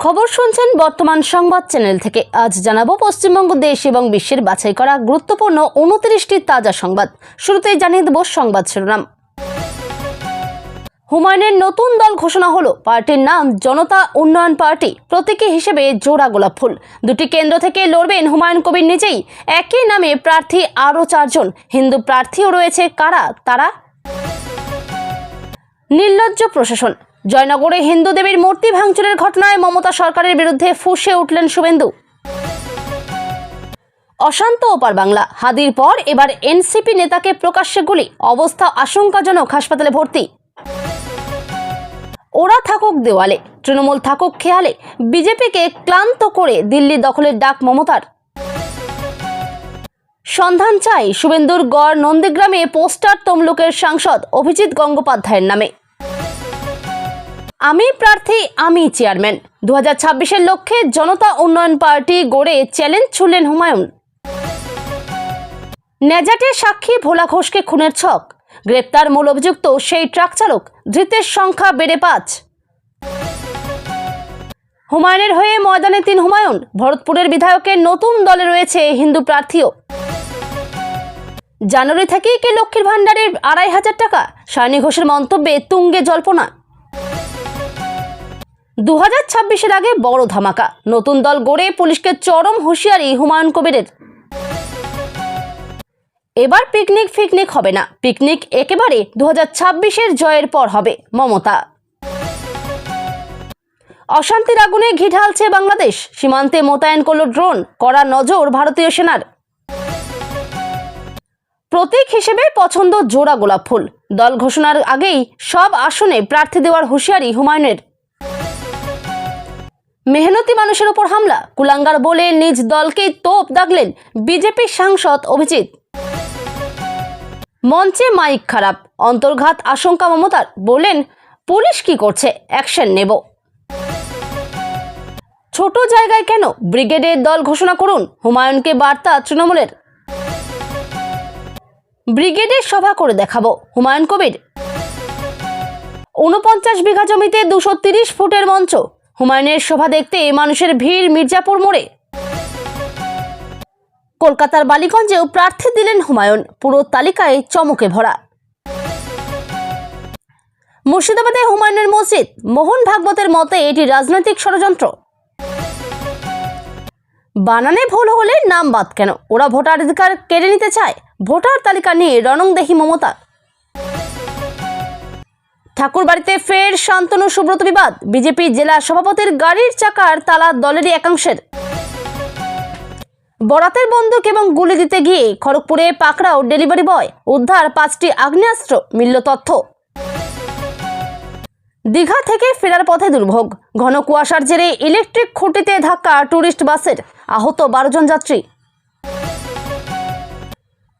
খবর শুনছেন বর্তমান সংবাদ চ্যানেল থেকে। আজ জানাবো পশ্চিমবঙ্গ দেশ এবং বিশ্বের বাছাই করা গুরুত্বপূর্ণ 29টি তাজা সংবাদ। শুরুতেই জানিয়ে দেব সংবাদ শিরোনাম। হুমায়ুনের নতুন দল ঘোষণা হলো। পার্টির নাম জনতা উন্নয়ন পার্টি। প্রতীকী হিসেবে জোড়া গোলাপ ফুল। দুটি কেন্দ্র থেকে লড়বেন হুমায়ুন কবির নিজেই। একই নামে প্রার্থী আরও 4 জন। হিন্দু প্রার্থীও রয়েছে। কারা তারা? নির্লজ্জ প্রশাসন। জয়নগরে হিন্দু দেবীর মূর্তি ভাঙচুরের ঘটনায় মমতা সরকারের বিরুদ্ধে ফুঁসে উঠলেন শুভেন্দু। অশান্ত ওপার বাংলা। হাদির পর এবার এনসিপি নেতাকে প্রকাশ্যে গুলি। অবস্থা আশঙ্কাজনক, হাসপাতালে ভর্তি। ওরা থাকুক দেওয়ালে, তৃণমূল থাকুক খেয়ালে। বিজেপিকে ক্লান্ত করে দিল্লি দখলের ডাক মমতার। সন্ধান চাই শুভেন্দুর গড় নন্দীগ্রামে পোস্টার তমলুকের সাংসদ অভিজিৎ গঙ্গোপাধ্যায়ের নামে। আমি প্রার্থী, আমি চেয়ারম্যান। 2026-এর লক্ষ্যে জনতা উন্নয়ন পার্টি গড়ে চ্যালেঞ্জ ছুড়লেন হুমায়ুন। ন্যাজাটের সাক্ষী ভোলা ঘোষকে খুনের ছক। গ্রেপ্তার মূল অভিযুক্ত সেই ট্রাক চালক। ধৃতের সংখ্যা বেড়ে 5। হুমায়ুনের হয়ে ময়দানে 3 হুমায়ুন। ভরতপুরের বিধায়কের নতুন দলে রয়েছে হিন্দু প্রার্থীও। জানুয়ারি থেকেই কে লক্ষ্মীর ভান্ডারের 2500 টাকা। সায়নী ঘোষের মন্তব্যে তুঙ্গে জল্পনা। 2026-এর আগে বড় ধামাকা। নতুন দল গড়ে পুলিশকে চরম হুঁশিয়ারি হুমায়ুন কবিরের। এবার পিকনিক ফিকনিক হবে না। পিকনিক একেবারে 2026-এর জয়ের পর হবে। মমতা। অশান্তির আগুনে ঘি ঢালছে বাংলাদেশ। সীমান্তে মোতায়েন করল ড্রোন। কড়া নজর ভারতীয় সেনার। প্রতীক হিসেবে পছন্দ জোড়া গোলাপ ফুল। দল ঘোষণার আগেই সব আসনে প্রার্থী দেওয়ার হুঁশিয়ারি হুমায়ুনের। মেহনতি মানুষের উপর হামলা। কুলাঙ্গার বলে নিজ দলকেই তোপ দাগলেন বিজেপি সাংসদ অভিজিৎ। মঞ্চে মাইক খারাপ। অন্তর্ঘাত আশঙ্কা মমতার। বললেন পুলিশ কি করছে, অ্যাকশন নেব। ছোট জায়গায় কেন, ব্রিগেডের দল ঘোষণা করুন। হুমায়ুনকে বার্তা তৃণমূলের। ব্রিগেডের সভা করে দেখাবো হুমায়ুন কবির। 49 বিঘা জমিতে 230 ফুটের মঞ্চ। হুমায়ুনের সভা দেখতে মানুষের ভিড় মির্জাপুর মোড়ে। কলকাতার বালিগঞ্জেও প্রার্থী দিলেন হুমায়ুন। পুরো তালিকায় চমকে ভরা। মুর্শিদাবাদে হুমায়ুনের মসজিদ। মোহন ভাগবতের মতে এটি রাজনৈতিক ষড়যন্ত্র। বানানে ভুল হলে নাম বাদ কেন? ওরা ভোটাধিকার কেড়ে নিতে চায়। ভোটার তালিকা নিয়ে রণংদেহী মমতা। ঠাকুরবাড়িতে ফের শান্তনু সুব্রত বিবাদ। বিজেপি জেলা সভাপতির গাড়ির চাকার তালা দলেরই একাংশের। বরাতের বন্দুক এবং গুলি দিতে গিয়ে খড়গপুরে পাকড়াও ডেলিভারি বয়। উদ্ধার 5টি আগ্নেয়াস্ত্র, মিলল তথ্য। দীঘা থেকে ফেরার পথে দুর্ভোগ। ঘন কুয়াশার জেরে ইলেকট্রিক খুঁটিতে ধাক্কা টুরিস্ট বাসের। আহত 12 জন যাত্রী।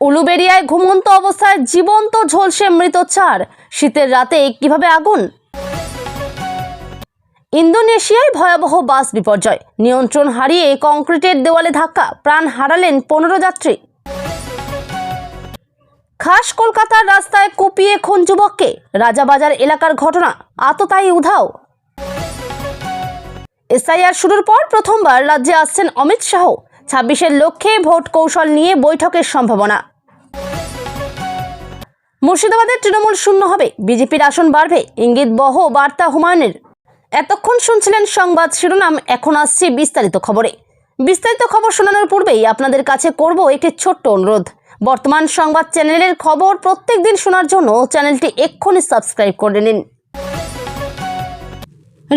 উলুবেড়িয়ায় ঘুমন্ত অবস্থায় জীবন্ত ঝলসে মৃত 4। শীতের রাতে কিভাবে আগুন? ইন্দোনেশিয়ায় ভয়াবহ বাস বিপর্যয়। নিয়ন্ত্রণ হারিয়ে কংক্রিটের দেওয়ালে ধাক্কা। প্রাণ হারালেন 15 যাত্রী। খাস কলকাতার রাস্তায় কুপিয়ে খুন যুবককে। রাজাবাজার এলাকার ঘটনা। আততায়ী উধাও। এসআইআর শুরুর পর প্রথমবার রাজ্যে আসছেন অমিত শাহ। 26-এর লক্ষ্যে ভোট কৌশল নিয়ে বৈঠকের সম্ভাবনা। মুর্শিদাবাদের তৃণমূল শূন্য হবে। বিজেপির আসন বাড়বে। ইঙ্গিত বহ বার্তা হুমায়ুনের। এতক্ষণ শুনছিলেন সংবাদ শিরোনাম। এখন আসছে বিস্তারিত খবরে। বিস্তারিত খবর শোনানোর পূর্বেই আপনাদের কাছে করব একটি ছোট্ট অনুরোধ। বর্তমান সংবাদ চ্যানেলের খবর প্রত্যেকদিন শোনার জন্য চ্যানেলটি এক্ষুনি সাবস্ক্রাইব করে নিন।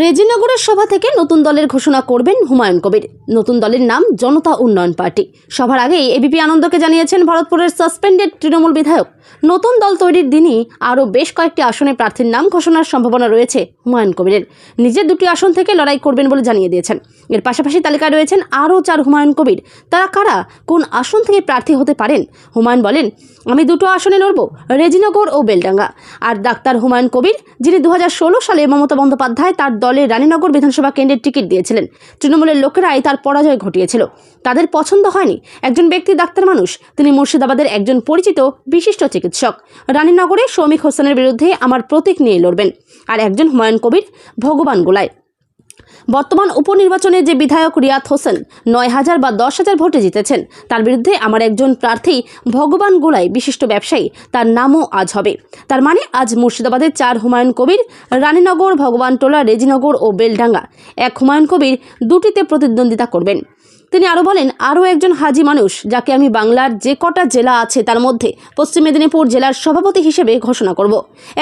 রেজিনগরের সভা থেকে নতুন দলের ঘোষণা করবেন হুমায়ুন কবির। নতুন দলের নাম জনতা উন্নয়ন পার্টি। সভার আগেই এবিপি আনন্দকে জানিয়েছেন ভরতপুরের সাসপেন্ডেড তৃণমূল বিধায়ক। নতুন দল তৈরির দিনই আরও বেশ কয়েকটি আসনে প্রার্থীর নাম ঘোষণার সম্ভাবনা রয়েছে হুমায়ুন কবিরের। নিজের 2টি আসন থেকে লড়াই করবেন বলে জানিয়ে দিয়েছেন। এর পাশাপাশি তালিকায় রয়েছেন আরও 4 হুমায়ুন কবির। তারা কারা, কোন আসন থেকে প্রার্থী হতে পারেন? হুমায়ুন বলেন, আমি 2টো আসনে লড়ব, রেজিনগর ও বেলডাঙ্গা। আর ডাক্তার হুমায়ুন কবির, যিনি 2016 সালে মমতা বন্দ্যোপাধ্যায় তার দলের রানীনগর বিধানসভা কেন্দ্রের টিকিট দিয়েছিলেন। তৃণমূলের লোকেরাই তার পরাজয় ঘটিয়েছিল। তাদের পছন্দ হয়নি। একজন ব্যক্তি ডাক্তার মানুষ। তিনি মুর্শিদাবাদের একজন পরিচিত বিশিষ্ট চিকিৎসক। রানীনগরে শৌমিক হোসেনের বিরুদ্ধে আমার প্রতীক নিয়ে লড়বেন। আর একজন হুমায়ুন কবির ভগবান গোলায়। বর্তমান উপনির্বাচনে যে বিধায়ক রিয়াত হোসেন 9,000 বা 10,000 ভোটে জিতেছেন, তার বিরুদ্ধে আমার একজন প্রার্থী ভগবান গোলাই বিশিষ্ট ব্যবসায়ী, তার নামও আজ হবে। তার মানে আজ মুর্শিদাবাদের 4 হুমায়ুন কবির, রানীনগর, ভগবানটোলা, রেজিনগর ও বেলডাঙ্গা 1 হুমায়ুন কবির দুটিতে প্রতিদ্বন্দ্বিতা করবেন। তিনি আরও বলেন, আরও একজন হাজি মানুষ যাকে আমি বাংলার যে কটা জেলা আছে তার মধ্যে পশ্চিম মেদিনীপুর জেলার সভাপতি হিসেবে ঘোষণা করব।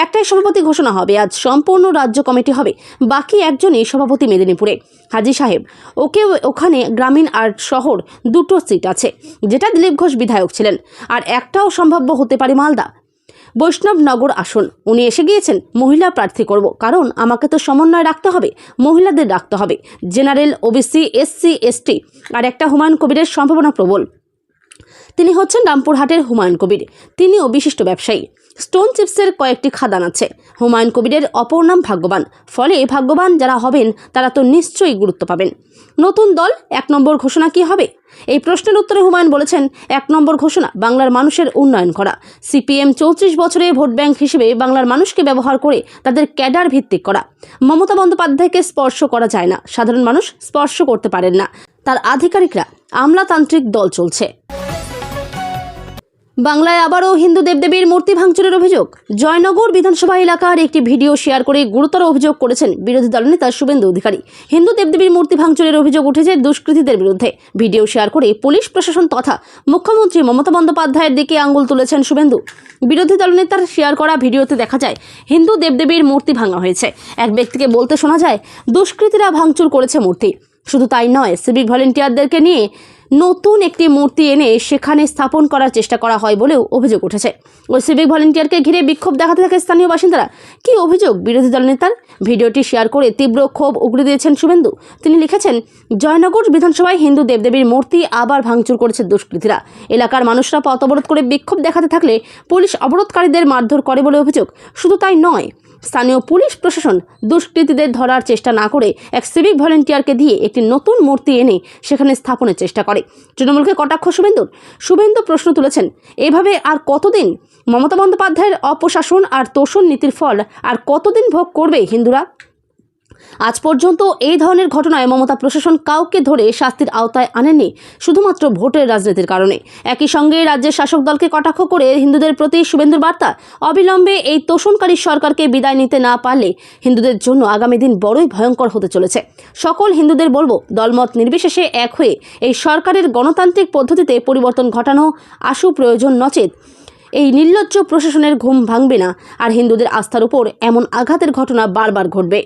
একটাই সভাপতি ঘোষণা হবে, আজ সম্পূর্ণ রাজ্য কমিটি হবে, বাকি একজনই সভাপতি মেদিনীপুরে। হাজি সাহেব, ওখানে গ্রামীণ আর শহর দুটো সিট আছে, যেটা দিলীপ ঘোষ বিধায়ক ছিলেন, আর একটাও সম্ভাব্য হতে পারে মালদা বৈষ্ণবনগর আসন। উনি এসে গিয়েছেন, মহিলা প্রার্থী করব, কারণ আমাকে তো সমন্বয় রাখতে হবে, মহিলাদের রাখতে হবে। জেনারেল, ওবিসি, এসসি, এসটি আর একটা হুমায়ুন কবিরের সম্ভাবনা প্রবল। তিনি হচ্ছেন রামপুরহাটের হুমায়ুন কবির, তিনিও বিশিষ্ট ব্যবসায়ী। স্টোন চিপসের কয়েকটি খাদান আছে। হুমায়ুন কবিরের অপর নাম ভাগ্যবান, ফলে ভাগ্যবান যারা হবেন তারা তো নিশ্চয়ই গুরুত্ব পাবেন। নতুন দল 1 নম্বর ঘোষণা কি হবে? এই প্রশ্নের উত্তরে হুমায়ুন বলেছেন, 1 নম্বর ঘোষণা বাংলার মানুষের উন্নয়ন করা। সিপিএম 34 বছরে ভোট ব্যাংক হিসেবে বাংলার মানুষকে ব্যবহার করে তাদের ক্যাডার ভিত্তিক করা। মমতা বন্দ্যোপাধ্যায়কে স্পর্শ করা যায় না, সাধারণ মানুষ স্পর্শ করতে পারেন না, তার আধিকারিকরা আমলাতান্ত্রিক দল চলছে। বাংলায় আবারও হিন্দু দেবদেবীর মূর্তি ভাঙচুরের অভিযোগ। জয়নগর বিধানসভা এলাকার একটি ভিডিও শেয়ার করে গুরুতর অভিযোগ করেছেন বিরোধী দলনেতা শুভেন্দু অধিকারী। হিন্দু দেবদেবীর মূর্তি ভাঙচুরের অভিযোগ উঠেছে দুষ্কৃতীদের বিরুদ্ধে। ভিডিও শেয়ার করে পুলিশ প্রশাসন তথা মুখ্যমন্ত্রী মমতা বন্দ্যোপাধ্যায়ের দিকে আঙুল তুলেছেন শুভেন্দু। বিরোধী দলনেতার শেয়ার করা ভিডিওতে দেখা যায় হিন্দু দেবদেবীর মূর্তি ভাঙা হয়েছে। এক ব্যক্তিকে বলতে শোনা যায়, দুষ্কৃতীরা ভাঙচুর করেছে মূর্তি। শুধু তাই নয়, সিভিক ভলেন্টিয়ারদেরকে নিয়ে নতুন একটি মূর্তি এনে সেখানে স্থাপন করার চেষ্টা করা হয় বলেও অভিযোগ উঠেছে। ওই সিভিক ভলেন্টিয়ারকে ঘিরে বিক্ষোভ দেখাতে থাকে স্থানীয় বাসিন্দারা। কী অভিযোগ বিরোধী দলনেতার? ভিডিওটি শেয়ার করে তীব্র ক্ষোভ উগড়ে দিয়েছেন শুভেন্দু। তিনি লিখেছেন, জয়নগর বিধানসভায় হিন্দু দেবদেবীর মূর্তি আবার ভাঙচুর করেছে দুষ্কৃতীরা। এলাকার মানুষরা পথ অবরোধ করে বিক্ষোভ দেখাতে থাকলে পুলিশ অবরোধকারীদের মারধর করে বলে অভিযোগ। শুধু তাই নয়, স্থানীয় পুলিশ প্রশাসন দুষ্কৃতীদের ধরার চেষ্টা না করে এক সিভিক ভলেন্টিয়ারকে দিয়ে একটি নতুন মূর্তি এনে সেখানে স্থাপনের চেষ্টা করে। তৃণমূলকে কটাক্ষ শুভেন্দু প্রশ্ন তুলেছেন, এভাবে আর কতদিন? মমতা বন্দ্যোপাধ্যায়ের অপশাসন আর তোষণ নীতির ফল আর কতদিন ভোগ করবে হিন্দুরা? আজ পর্যন্ত এই ধরনের ঘটনায় মমতা প্রশাসন কাউকে ধরে শাস্তির আওতায় আনেননি, শুধুমাত্র ভোটের রাজনীতির কারণে। একই সঙ্গে রাজ্যের শাসক দলকে কটাক্ষ করে হিন্দুদের প্রতি শুভেন্দুর বার্তা, অবিলম্বে এই তোষণকারী সরকারকে বিদায় নিতে না পারলে হিন্দুদের জন্য আগামী দিন বড়ই ভয়ঙ্কর হতে চলেছে। সকল হিন্দুদের বলবো, দলমত নির্বিশেষে এক হয়ে এই সরকারের গণতান্ত্রিক পদ্ধতিতে পরিবর্তন ঘটানো আশু প্রয়োজন, নচেত এই নির্লজ্জ প্রশাসনের ঘুম ভাঙবে না, আর হিন্দুদের আস্থার উপর এমন আঘাতের ঘটনা বারবার ঘটবে।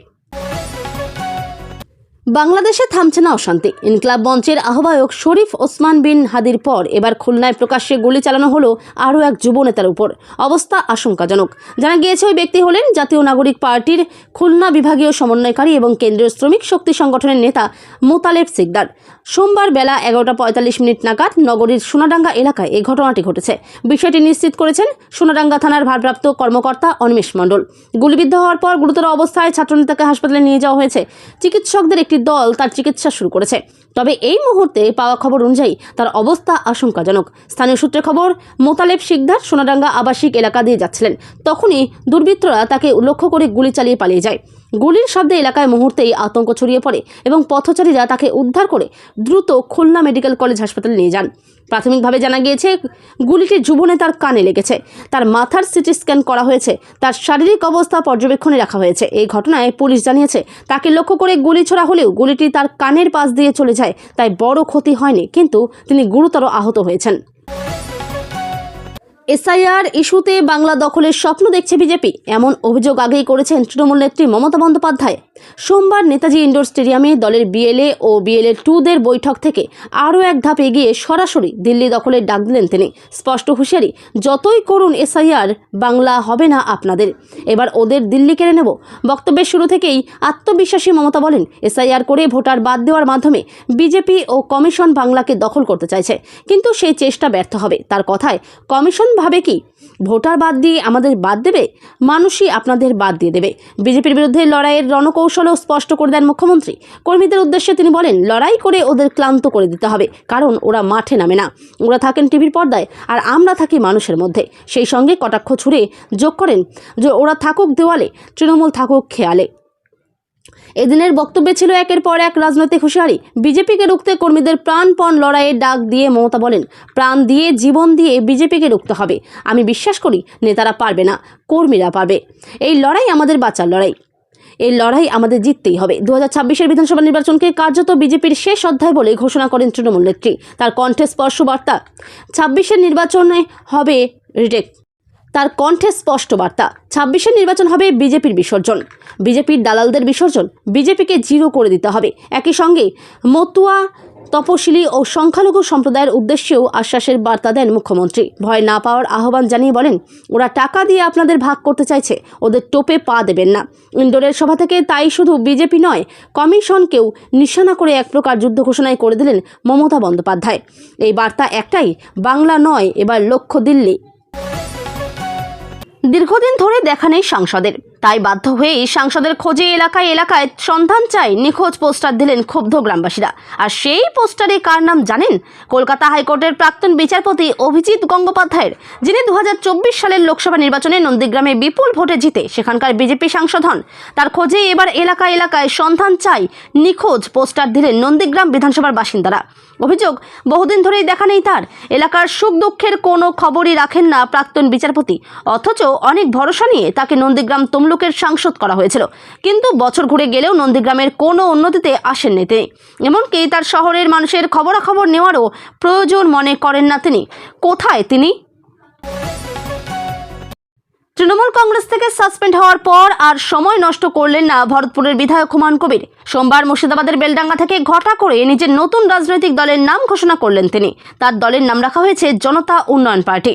বাংলাদেশে থামছে না অশান্তি। ইনকলাব মঞ্চের আহ্বায়ক শরীফ ওসমান বিন হাদির পর এবার খুলনায় প্রকাশ্যে গুলি চালানো হলো আরও এক যুব নেতার উপর। অবস্থা আশঙ্কাজনক। জানা গিয়েছে ওই ব্যক্তি হলেন জাতীয় নাগরিক পার্টির খুলনা বিভাগীয় সমন্বয়কারী এবং কেন্দ্রীয় শ্রমিক শক্তি সংগঠনের নেতা মোতালেব সিকদার। সোমবার বেলা 11:45 নাগাদ নগরীর সোনাডাঙ্গা এলাকায় এই ঘটনাটি ঘটেছে। বিষয়টি নিশ্চিত করেছেন সোনাডাঙ্গা থানার ভারপ্রাপ্ত কর্মকর্তা অনিমেষ মণ্ডল। গুলিবিদ্ধ হওয়ার পর গুরুতর অবস্থায় ছাত্রনেতাকে হাসপাতালে নিয়ে যাওয়া হয়েছে। চিকিৎসকদের একটি দল তার চিকিৎসা শুরু করেছে। তবে এই মুহূর্তে পাওয়া খবর অনুযায়ী তার অবস্থা আশঙ্কাজনক। স্থানীয় সূত্রে খবর, মোতালেব সিকদার সোনাডাঙ্গা আবাসিক এলাকা দিয়ে যাচ্ছিলেন। তখনই দুর্বৃত্তরা তাকে লক্ষ্য করে গুলি চালিয়ে পালিয়ে যায়। গুলির শব্দে এলাকায় মুহূর্তেই আতঙ্ক ছড়িয়ে পড়ে এবং পথচারীরা তাকে উদ্ধার করে দ্রুত খুলনা মেডিকেল কলেজ হাসপাতালে নিয়ে যান। প্রাথমিকভাবে জানা গিয়েছে গুলিটি যুবনেতার কানে লেগেছে। তার মাথার সিটি স্ক্যান করা হয়েছে, তার শারীরিক অবস্থা পর্যবেক্ষণে রাখা হয়েছে। এই ঘটনায় পুলিশ জানিয়েছে তাকে লক্ষ্য করে গুলি ছোড়া হলেও গুলিটি তার কানের পাশ দিয়ে চলে যায়, তাই বড় ক্ষতি হয়নি, কিন্তু তিনি গুরুতর আহত হয়েছেন। এসআইআর ইস্যুতে বাংলা দখলের স্বপ্ন দেখছে বিজেপি, এমন অভিযোগ আগেই করেছেন তৃণমূল নেত্রী মমতা বন্দ্যোপাধ্যায়। সোমবার নেতাজি ইন্ডোর স্টেডিয়ামে দলের বিএলএ ও বিএলএ 2দের বৈঠক থেকে আরও এক ধাপ এগিয়ে সরাসরি দিল্লি দখলের ডাক দিলেন তিনি। স্পষ্ট হুঁশিয়ারি, যতই করুন এসআইআর, বাংলা হবে না আপনাদের, এবার ওদের দিল্লি কেড়ে নেব। বক্তব্যের শুরু থেকেই আত্মবিশ্বাসী মমতা বলেন, এসআইআর করে ভোটার বাদ দেওয়ার মাধ্যমে বিজেপি ও কমিশন বাংলাকে দখল করতে চাইছে, কিন্তু সেই চেষ্টা ব্যর্থ হবে। তার কথায়, কমিশন ভাবে কি ভোটার বাদ দিয়ে আমাদের বাদ দেবে? মানুষই আপনাদের বাদ দিয়ে দেবে। বিজেপির বিরুদ্ধে লড়াইয়ের রণকৌশলও স্পষ্ট করে দেন মুখ্যমন্ত্রী। কর্মীদের উদ্দেশ্যে তিনি বলেন, লড়াই করে ওদের ক্লান্ত করে দিতে হবে, কারণ ওরা মাঠে নামে না, ওরা থাকেন টিভির পর্দায়, আর আমরা থাকি মানুষের মধ্যে। সেই সঙ্গে কটাক্ষ ছুড়ে যোগ করেন যে ওরা থাকুক দেওয়ালে, তৃণমূল থাকুক খেয়ালে। এদিনের বক্তব্যে ছিল একের পর এক রাজনৈতিক হুঁশিয়ারি। বিজেপিকে রুখতে কর্মীদের প্রাণপণ লড়াইয়ের ডাক দিয়ে মমতা বলেন, প্রাণ দিয়ে জীবন দিয়ে বিজেপিকে রুখতে হবে। আমি বিশ্বাস করি নেতারা পারবে না, কর্মীরা পারবে। এই লড়াই আমাদের বাঁচার লড়াই। এই লড়াই আমাদের জিততেই হবে। 2026-এর বিধানসভা নির্বাচনকে কার্যত বিজেপির শেষ অধ্যায় বলে ঘোষণা করেন তৃণমূল নেত্রী। তার কণ্ঠে স্পষ্ট বার্তা, 26-এর নির্বাচনে হবে রিটেক। তার কণ্ঠে স্পষ্ট বার্তা, 26-এর নির্বাচন হবে বিজেপির বিসর্জন, বিজেপির দালালদের বিসর্জন। বিজেপিকে জিরো করে দিতে হবে। একই সঙ্গে মতুয়া, তপশিলি ও সংখ্যালঘু সম্প্রদায়ের উদ্দেশ্যেও আশ্বাসের বার্তা দেন মুখ্যমন্ত্রী। ভয় না পাওয়ার আহ্বান জানিয়ে বলেন, ওরা টাকা দিয়ে আপনাদের ভাগ করতে চাইছে, ওদের টোপে পা দেবেন না। ইন্দোরের সভা থেকে তাই শুধু বিজেপি নয়, কমিশনকেও নিশানা করে এক প্রকার যুদ্ধ ঘোষণায় করে দিলেন মমতা বন্দ্যোপাধ্যায়। এই বার্তা একটাই, বাংলা নয়, এবার লক্ষ্য দিল্লি। দীর্ঘদিন ধরে দেখা নেই সাংসদের, তাই বাধ্য হয়েই সাংসদের খোঁজে এলাকায় এলাকায় সন্ধান চাই নিখোঁজ পোস্টার দিলেন ক্ষুব্ধ গ্রামবাসীরা। আর সেই পোস্টারে কার নাম জানেন? কলকাতা হাইকোর্টের প্রাক্তন বিচারপতি অভিজিৎ গঙ্গোপাধ্যায়ের, যিনি 2024 সালের লোকসভা নির্বাচনে নন্দীগ্রামে বিপুল ভোটে জিতে সেখানকার বিজেপি সাংসদ হন। তার খোঁজে এবার এলাকায় এলাকায় সন্ধান চাই নিখোঁজ পোস্টার দিলেন নন্দীগ্রাম বিধানসভার বাসিন্দারা। অভিযোগ, বহুদিন ধরেই দেখা নেই তার। এলাকার সুখ দুঃখের কোনো খবরই রাখেন না প্রাক্তন বিচারপতি, অথচ অনেক ভরসা নিয়ে তাকে নন্দীগ্রাম তমলুকের সাংসদ করা হয়েছিল। কিন্তু বছর ঘুরে গেলেও নন্দীগ্রামের কোনো উন্নতিতে আসেননি তিনি। এমনকি তার শহরের মানুষের খবরাখবর নেওয়ারও প্রয়োজন মনে করেন না তিনি। কোথায় তিনি? তৃণমূল কংগ্রেস থেকে সাসপেন্ড হওয়ার পর আর সময় নষ্ট করলেন না ভরতপুরের বিধায়ক হুমায়ুন কবির। সোমবার মুর্শিদাবাদের বেলডাঙ্গা থেকে ঘটা করে নিজের নতুন রাজনৈতিক দলের নাম ঘোষণা করলেন তিনি। তার দলের নাম রাখা হয়েছে জনতা উন্নয়ন পার্টি।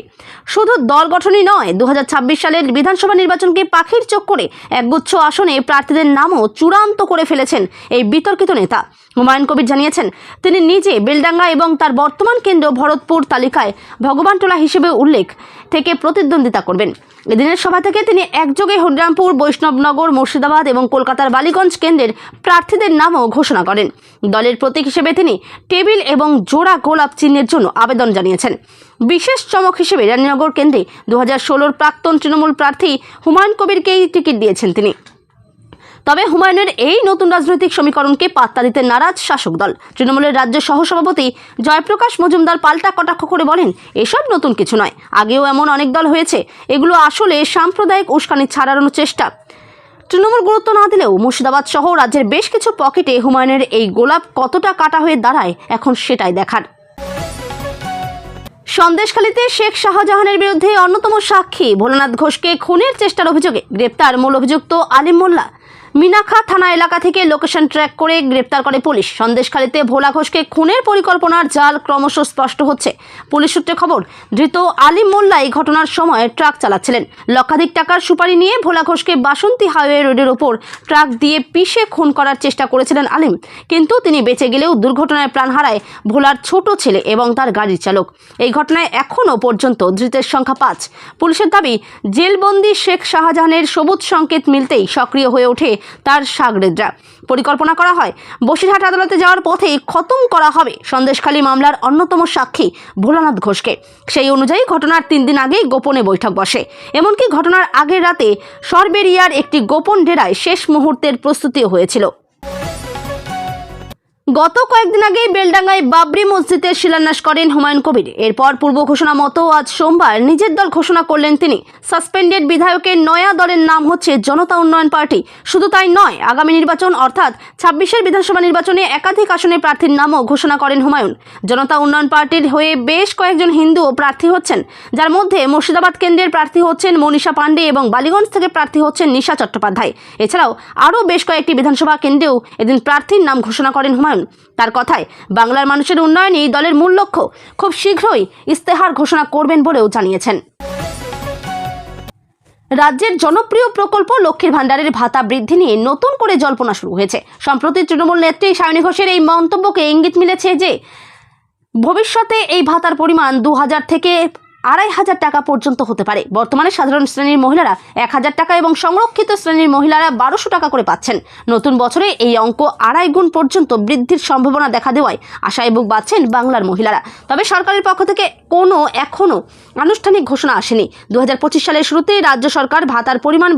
শুধু দল গঠনই নয়, 2026 সালের বিধানসভা নির্বাচনকে পাখির চোখ করে একগুচ্ছ আসনে প্রার্থীদের নামও চূড়ান্ত করে ফেলেছেন এই বিতর্কিত নেতা। হুমায়ুন কবির জানিয়েছেন, তিনি নিজে বেলডাঙ্গা এবং তার বর্তমান কেন্দ্র ভরতপুর তালিকায় ভগবানটোলা হিসেবে উল্লেখ থেকে প্রতিদ্বন্দ্বিতা করবেন। এদিনের সভা থেকে তিনি একযোগে হরিরামপুর, বৈষ্ণবনগর, মুর্শিদাবাদ এবং কলকাতার বালিগঞ্জ কেন্দ্রের প্রার্থীদের নামও ঘোষণা করেন। দলের প্রতীক হিসেবে তিনি টেবিল এবং জোড়া গোলাপ চিহ্নের জন্য আবেদন জানিয়েছেন। বিশেষ চমক হিসেবে রানীনগর কেন্দ্রে 2016-র প্রাক্তন তৃণমূল প্রার্থী হুমায়ুন কবিরকেই টিকিট দিয়েছেন তিনি। তবে হুমায়ুনের এই নতুন রাজনৈতিক সমীকরণকে পাত্তা দিতে নারাজ শাসক দল। তৃণমূলের রাজ্য সহসভাপতি জয়প্রকাশ মজুমদার পাল্টা কটাক্ষ করে বলেন, এসব নতুন কিছু নয়, আগেও এমন অনেক দল হয়েছে, এগুলো আসলে সাম্প্রদায়িক উস্কানি ছাড়ানোর চেষ্টা। তৃণমূল গুরুত্ব না দিলেও মুর্শিদাবাদ সহ রাজ্যের বেশ কিছু পকেটে হুমায়ুনের এই গোলাপ কতটা কাটা হয়ে দাঁড়ায় এখন সেটাই দেখার। সন্দেশখালীতে শেখ শাহজাহানের বিরুদ্ধে অন্যতম সাক্ষী ভোলানাথ ঘোষকে খুনের চেষ্টার অভিযোগে গ্রেপ্তার মূল অভিযুক্ত আলিম মোল্লা। মিনাখা থানা এলাকা থেকে লোকেশন ট্র্যাক করে গ্রেপ্তার করে পুলিশ। সন্দেশখালীতে ভোলা ঘোষকে খুনের পরিকল্পনার জাল ক্রমশ স্পষ্ট হচ্ছে। পুলিশ সূত্রে খবর, ধৃত আলিম মোল্লা এই ঘটনার সময় ট্রাক চালাচ্ছিলেন। লক্ষাধিক টাকার সুপারি নিয়ে ভোলা ঘোষকে বাসন্তী হাইওয়ে রোডের ওপর ট্রাক দিয়ে পিষে খুন করার চেষ্টা করেছিলেন আলিম, কিন্তু তিনি বেঁচে গেলেও দুর্ঘটনায় প্রাণ হারায় ভোলার ছোট ছেলে এবং তার গাড়ির চালক। এই ঘটনায় এখনও পর্যন্ত ধৃতের সংখ্যা 5। পুলিশের দাবি, জেলবন্দি শেখ শাহজাহানের সবুজ সংকেত মিলতেই সক্রিয় হয়ে ওঠে তার শাগরেদরা। পরিকল্পনা করা হয় বসিরহাট আদালতে যাওয়ার পথেই খতম করা হবে সন্দেশখালী মামলার অন্যতম সাক্ষী ভোলানাথ ঘোষকে। সেই অনুযায়ী ঘটনার 3 দিন আগেই গোপনে বৈঠক বসে। এমনকি ঘটনার আগের রাতে সরবেরিয়ার একটি গোপন ডেরায় শেষ মুহূর্তের প্রস্তুতিও হয়েছিল। গত কয়েকদিন আগেই বেলডাঙ্গায় বাবরি মসজিদের শিলান্যাস করেন হুমায়ুন কবির। এরপর পূর্ব ঘোষণা মতো আজ সোমবার নিজের দল ঘোষণা করলেন তিনি। সাসপেন্ডেড বিধায়কের নয়া দলের নাম হচ্ছে জনতা উন্নয়ন পার্টি। শুধু তাই নয়, আগামী নির্বাচন অর্থাৎ 26-এর বিধানসভা নির্বাচনে একাধিক আসনে প্রার্থীর নামও ঘোষণা করেন হুমায়ুন। জনতা উন্নয়ন পার্টির হয়ে বেশ কয়েকজন হিন্দুও প্রার্থী হচ্ছেন, যার মধ্যে মুর্শিদাবাদ কেন্দ্রের প্রার্থী হচ্ছেন মনীষা পাণ্ডে এবং বালিগঞ্জ থেকে প্রার্থী হচ্ছেন নিশা চট্টোপাধ্যায়। এছাড়াও আরও বেশ কয়েকটি বিধানসভা কেন্দ্রেও এদিন প্রার্থীর নাম ঘোষণা করেন হুমায়ুন। তার কথায়, বাংলার মানুষের উন্নয়নই দলের মূল লক্ষ্য। খুব শীঘ্রই ইস্তেহার ঘোষণা করবেন বলেও জানিয়েছেন। রাজ্যের জনপ্রিয় প্রকল্প লক্ষ্মীর ভাণ্ডারের ভাতা বৃদ্ধি নিয়ে নতুন করে জল্পনা শুরু হয়েছে। সম্প্রতি তৃণমূল নেত্রী সায়নী ঘোষের এই মন্তব্যকে ইঙ্গিত মিলেছে যে ভবিষ্যতে এই ভাতার পরিমাণ 2000 থেকে 2500 টাকা পর্যন্ত হতে পারে। বর্তমানে সাধারণ শ্রেণীর মহিলারা 1000 টাকা এবং সংরক্ষিত শ্রেণীর মহিলারা 1200 টাকা করে পাচ্ছেন। নতুন বছরে এই অঙ্ক 2.5 গুণ পর্যন্ত বৃদ্ধির সম্ভাবনা দেখা দেওয়ায় আশায় বুক বাঁধছেন বাংলার মহিলারা। তবে সরকারের পক্ষ থেকে এখনও আনুষ্ঠানিক ঘোষণা আসেনি। 2025 সালের শুরুতেই রাজ্য সরকার ভাতার পরিমাণ